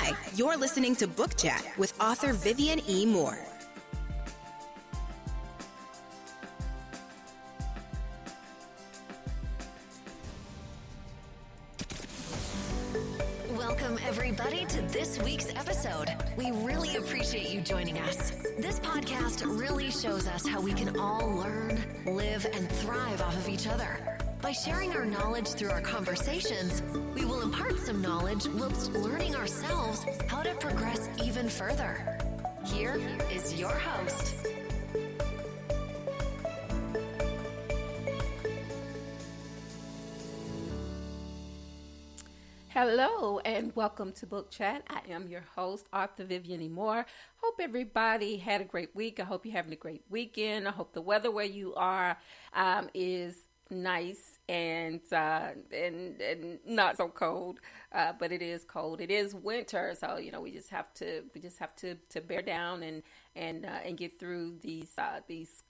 Hi, you're listening to Book Chat with author Vivian E. Moore. Welcome, everybody, to this week's episode. We really appreciate you joining us. This podcast really shows us how we can all learn, live, and thrive off of each other. By sharing our knowledge through our conversations, we will impart some knowledge whilst learning ourselves how to progress even further. Here is your host. Hello and welcome to Book Chat. I am your host, author Vivian E. Moore. Hope everybody had a great week. I hope you're having a great weekend. I hope the weather where you are is nice and not so cold, but it is cold. It is winter, so we just have to bear down and get through these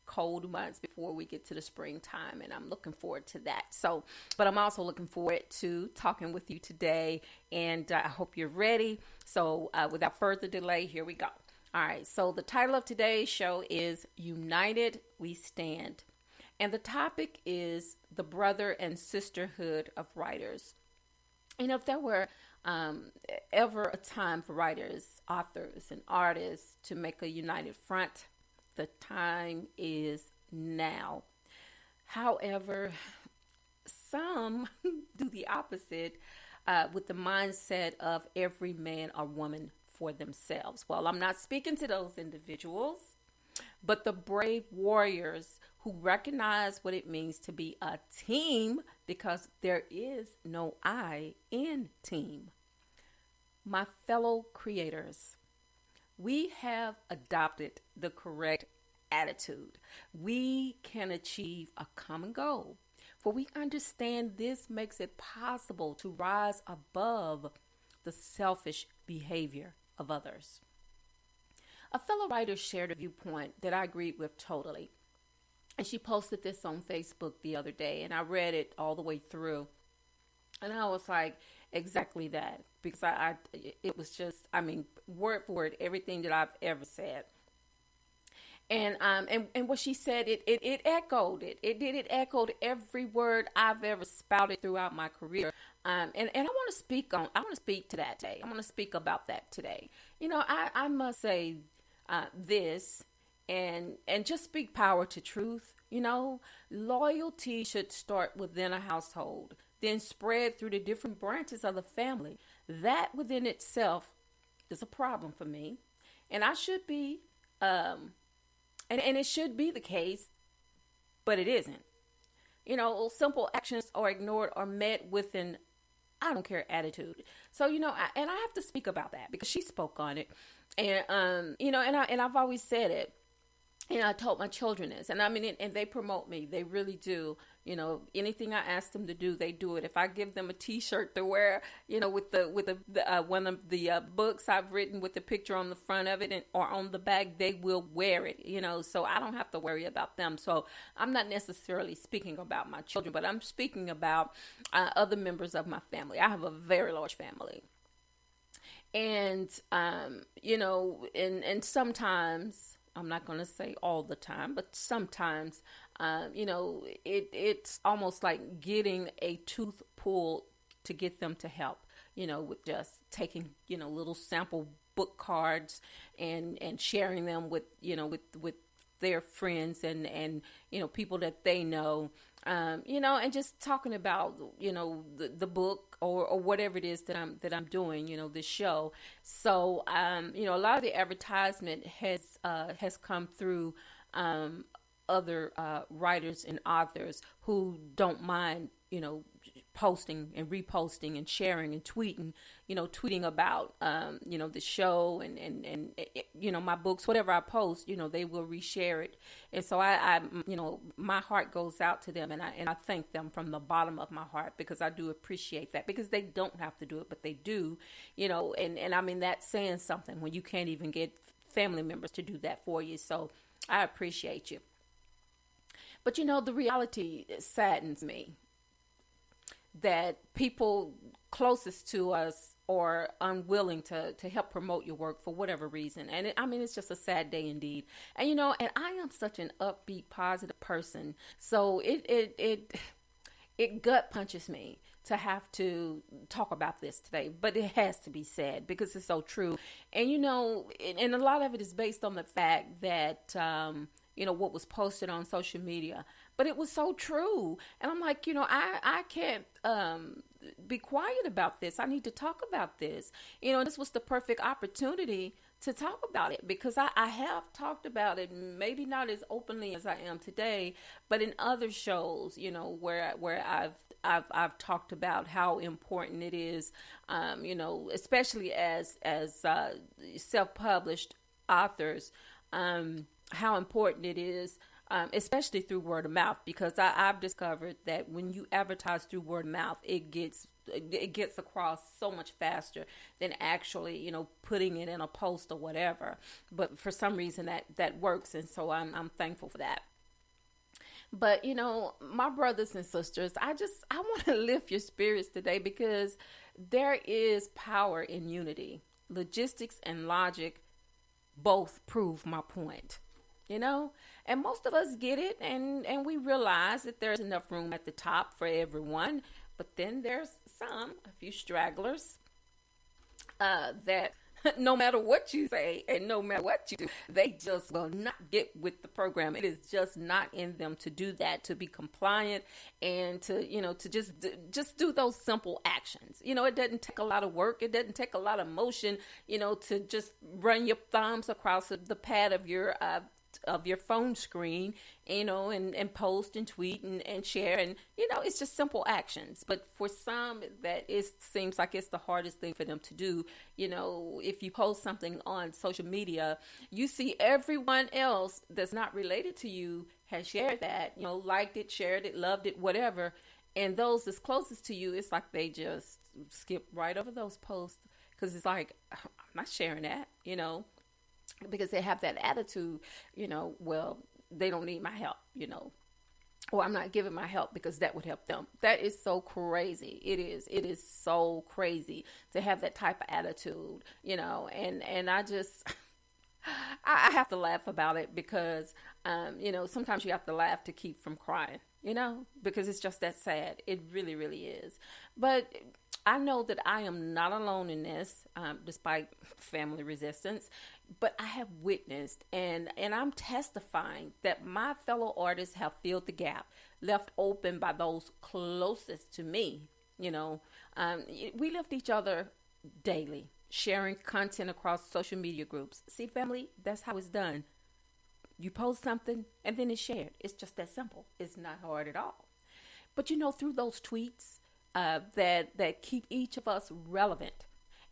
cold months before we get to the springtime, and I'm looking forward to that. So, but I'm also looking forward to talking with you today, and I hope you're ready. So, without further delay, here we go. All right. So the title of today's show is United We Stand. And the topic is the brother and sisterhood of writers. If there were ever a time for writers, authors, and artists to make a united front, the time is now. However, some do the opposite with the mindset of every man or woman for themselves. Well, I'm not speaking to those individuals, but the brave warriors who recognize what it means to be a team, because there is no I in team. My fellow creators, we have adopted the correct attitude. We can achieve a common goal, for we understand this makes it possible to rise above the selfish behavior of others. A fellow writer shared a viewpoint that I agreed with totally. And she posted this on Facebook the other day, and I read it all the way through. And I was like, exactly that. Because it was just, word for word, everything that I've ever said. And what she said, it echoed it. It echoed every word I've ever spouted throughout my career. And I want to speak to that today. I want to speak about that today. I must say this. And just speak power to truth. Loyalty should start within a household, then spread through the different branches of the family. That within itself is a problem for me. And I should be, and it should be the case, but it isn't. Simple actions are ignored or met with an I don't care attitude. So, and I have to speak about that because she spoke on it. And, and I've always said it. I told my children this, and and they promote me. They really do. Anything I ask them to do, they do it. If I give them a T-shirt to wear, with the one of the books I've written with the picture on the front of it or on the back, they will wear it. So I don't have to worry about them. So I'm not necessarily speaking about my children, but I'm speaking about other members of my family. I have a very large family, and and sometimes. I'm not going to say all the time, but sometimes, it's almost like getting a tooth pulled to get them to help, with just taking, little sample book cards and sharing them with their friends and people that they know, and just talking about, the book or whatever it is that I'm doing, this show. So, a lot of the advertisement has come through, other, writers and authors who don't mind, posting and reposting and sharing and tweeting, tweeting about, the show and my books, whatever I post, they will reshare it. And so I my heart goes out to them and I thank them from the bottom of my heart because I do appreciate that because they don't have to do it, but they do, and that's saying something when you can't even get family members to do that for you. So I appreciate you. But the reality saddens me that people closest to us or unwilling to help promote your work for whatever reason. And it's just a sad day indeed. And, and I am such an upbeat, positive person. So it gut punches me to have to talk about this today, but it has to be said because it's so true. And, and a lot of it is based on the fact that, what was posted on social media, but it was so true. And I'm like, I can't be quiet about this. I need to talk about this. This was the perfect opportunity to talk about it because I have talked about it, maybe not as openly as I am today, but in other shows, where I've talked about how important it is, especially as self-published authors, how important it is, especially through word of mouth, because I've discovered that when you advertise through word of mouth, it gets across so much faster than actually, putting it in a post or whatever. But for some reason that works. And so I'm thankful for that. But, my brothers and sisters, I want to lift your spirits today because there is power in unity. Logistics and logic both prove my point. And most of us get it, and we realize that there's enough room at the top for everyone, but then there's a few stragglers, that no matter what you say and no matter what you do, they just will not get with the program. It is just not in them to do that, to be compliant and to just do those simple actions. It doesn't take a lot of work. It doesn't take a lot of motion, to just run your thumbs across the pad of your phone screen, and post and tweet and share. And, it's just simple actions. But for some, seems like it's the hardest thing for them to do. If you post something on social media, you see everyone else that's not related to you has shared that, liked it, shared it, loved it, whatever. And those that's closest to you, it's like they just skip right over those posts because it's like, I'm not sharing that, because they have that attitude, well, they don't need my help, or I'm not giving my help because that would help them. That is so crazy. It is so crazy to have that type of attitude, and I just, I have to laugh about it because, sometimes you have to laugh to keep from crying, because it's just that sad. It really, really is. But I know that I am not alone in this, despite family resistance, but I have witnessed and I'm testifying that my fellow artists have filled the gap left open by those closest to me. We lift each other daily, sharing content across social media groups. See, family, that's how it's done. You post something and then it's shared. It's just that simple. It's not hard at all. But through those tweets, that keep each of us relevant.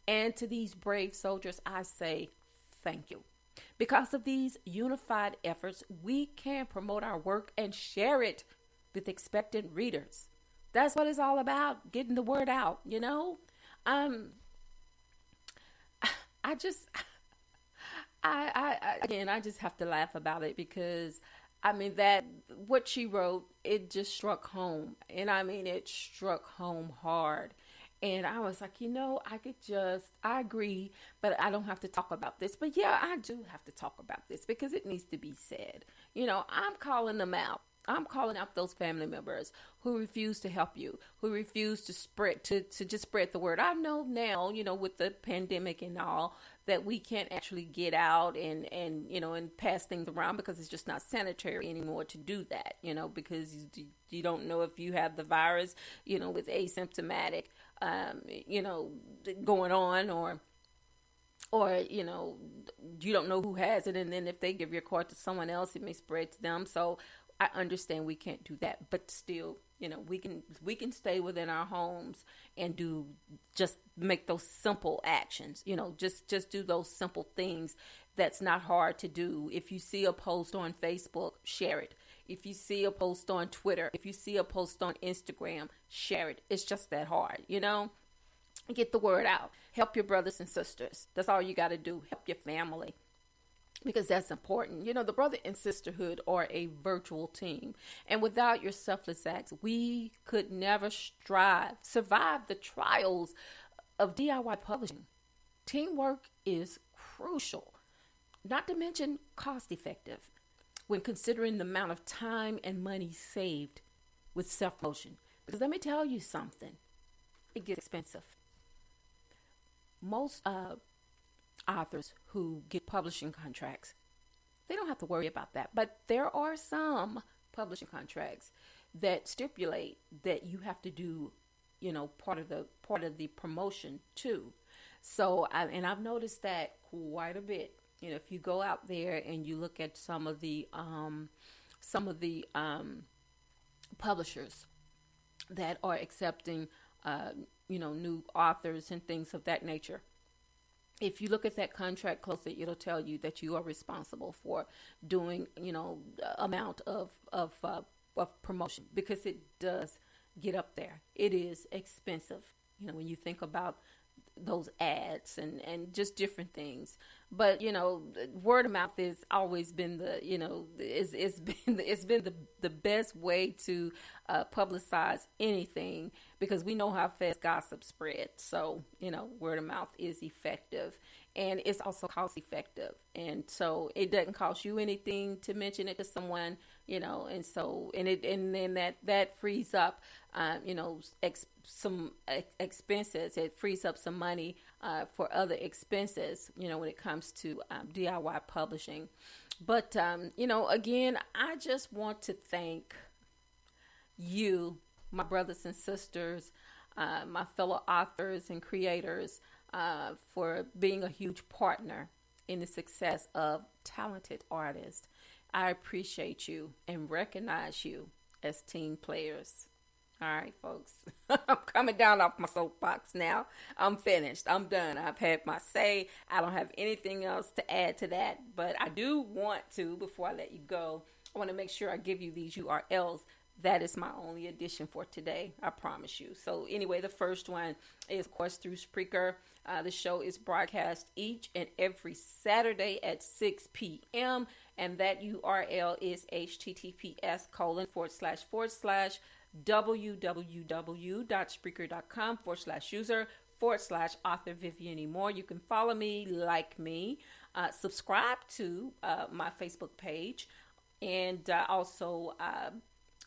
And to these brave soldiers, I say thank you. Because of these unified efforts, we can promote our work and share it with expectant readers. That's what it's all about, getting the word out, I just have to laugh about it because that what she wrote, it just struck home. And it struck home hard. And I was like, I agree, but I don't have to talk about this. But yeah, I do have to talk about this because it needs to be said. I'm calling them out. I'm calling out those family members who refuse to help you, who refuse to just spread the word. I know now, with the pandemic and all, that we can't actually get out and pass things around because it's just not sanitary anymore to do that, because you don't know if you have the virus, with asymptomatic, going on or you don't know who has it. And then if they give your card to someone else, it may spread to them. So I understand we can't do that, but still, we can stay within our homes and just make those simple actions, just do those simple things. That's not hard to do. If you see a post on Facebook, share it. If you see a post on Twitter, if you see a post on Instagram, share it. It's just that hard, Get the word out. Help your brothers and sisters. That's all you got to do. Help your family. because that's important. You know, the Brother and Sisterhood are a virtual team. And without your selfless acts, we could never survive the trials of DIY publishing. Teamwork is crucial, not to mention cost effective when considering the amount of time and money saved with self-promotion. Because let me tell you something, it gets expensive. Most authors who get publishing contracts, they don't have to worry about that. But there are some publishing contracts that stipulate that you have to do, you know, part of the promotion too. So, I've noticed that quite a bit. You know, if you go out there and you look at some of the publishers that are accepting, new authors and things of that nature. If you look at that contract closely, it'll tell you that you are responsible for doing, amount of promotion, because it does get up there. It is expensive, when you think about those ads and just different things. But word of mouth has always been it's been the best way to publicize anything, because we know how fast gossip spreads. So word of mouth is effective, and it's also cost effective, and so it doesn't cost you anything to mention it to someone, and then that frees up some expenses. It frees up some money for other expenses, when it comes to DIY publishing. But again, I just want to thank you, my brothers and sisters, my fellow authors and creators, for being a huge partner in the success of talented artists. I appreciate you and recognize you as team players. All right, folks, I'm coming down off my soapbox now. I'm finished. I'm done. I've had my say. I don't have anything else to add to that, but I do want to, before I let you go, I want to make sure I give you these URLs. That is my only addition for today, I promise you. So anyway, the first one is, of course, through Spreaker. The show is broadcast each and every Saturday at 6 p.m. And that URL is https://www.spreaker.com/user/author Vivian E. Moore. You can follow me, like me, subscribe to my Facebook page, and also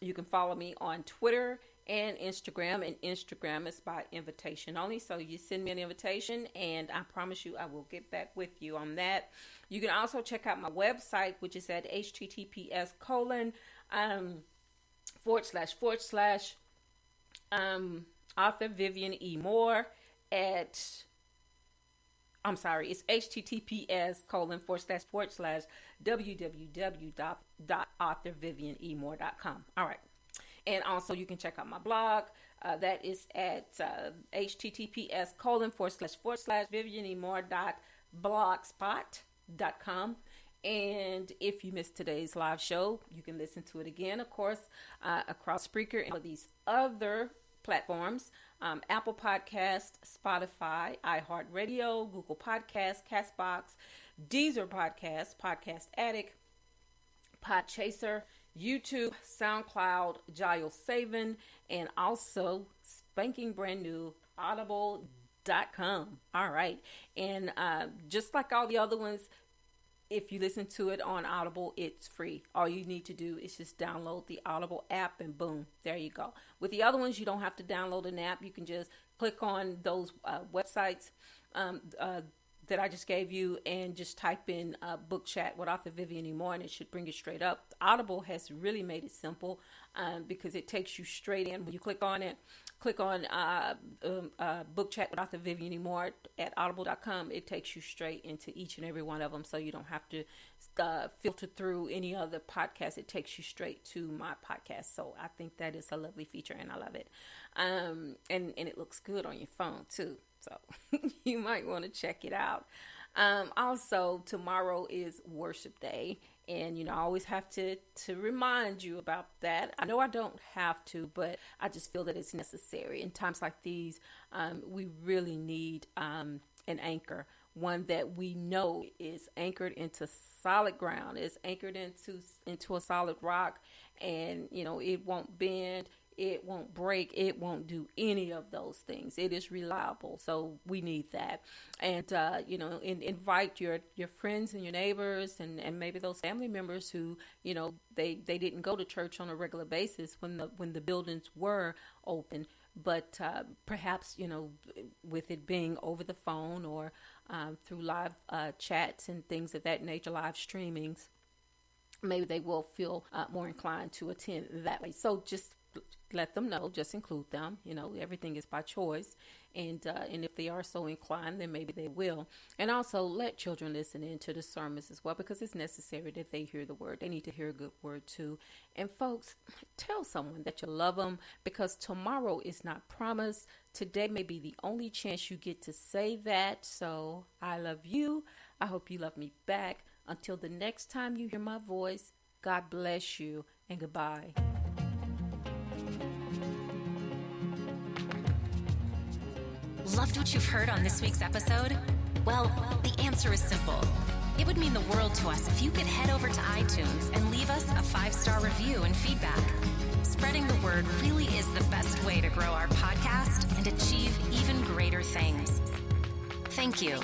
you can follow me on Twitter and Instagram. And Instagram is by invitation only. So you send me an invitation, and I promise you I will get back with you on that. You can also check out my website, which is at https://author Vivian E. Moore at, I'm sorry, it's https://www.authorvivianemore.com. All right. And also you can check out my blog. That is at https://vivianemore.blogspot.com. And if you missed today's live show, you can listen to it again, of course, across Spreaker and all these other platforms. Apple Podcast, Spotify, iHeartRadio, Google Podcast, Castbox, Deezer Podcast, Podcast Addict, Podchaser, YouTube, SoundCloud, Giles Savin, and also spanking brand new Audible.com. All right. And just like all the other ones, if you listen to it on Audible, it's free. All you need to do is just download the Audible app, and boom, there you go. With the other ones, you don't have to download an app. You can just click on those websites that I just gave you and just type in book chat with author Vivian E. Moore, and it should bring it straight up. Audible has really made it simple because it takes you straight in. When you click on it, click on book chat with author Vivian E. Moore at audible.com. It takes you straight into each and every one of them, so you don't have to filter through any other podcast. It takes you straight to my podcast. So I think that is a lovely feature, and I love it. And it looks good on your phone too. So you might want to check it out. Also, tomorrow is worship day. And, I always have to remind you about that. I know I don't have to, but I just feel that it's necessary. In times like these, we really need an anchor. one that we know is anchored into solid ground, is anchored into a solid rock, and it won't bend, it won't break, it won't do any of those things. It is reliable. So we need that. And invite your friends and your neighbors and maybe those family members who they didn't go to church on a regular basis when the buildings were open. But perhaps, with it being over the phone or through live chats and things of that nature, live streamings, maybe they will feel more inclined to attend that way. So just let them know, just include them. Everything is by choice. And if they are so inclined, then maybe they will. And also let children listen into the sermons as well, because it's necessary that they hear the word. They need to hear a good word too. And folks, tell someone that you love them, because tomorrow is not promised. Today may be the only chance you get to say that. So I love you. I hope you love me back. Until the next time you hear my voice, God bless you and goodbye. Loved what you've heard on this week's episode? Well, the answer is simple. It would mean the world to us if you could head over to iTunes and leave us a 5-star review and feedback. Spreading the word really is the best way to grow our podcast and achieve even greater things. Thank you.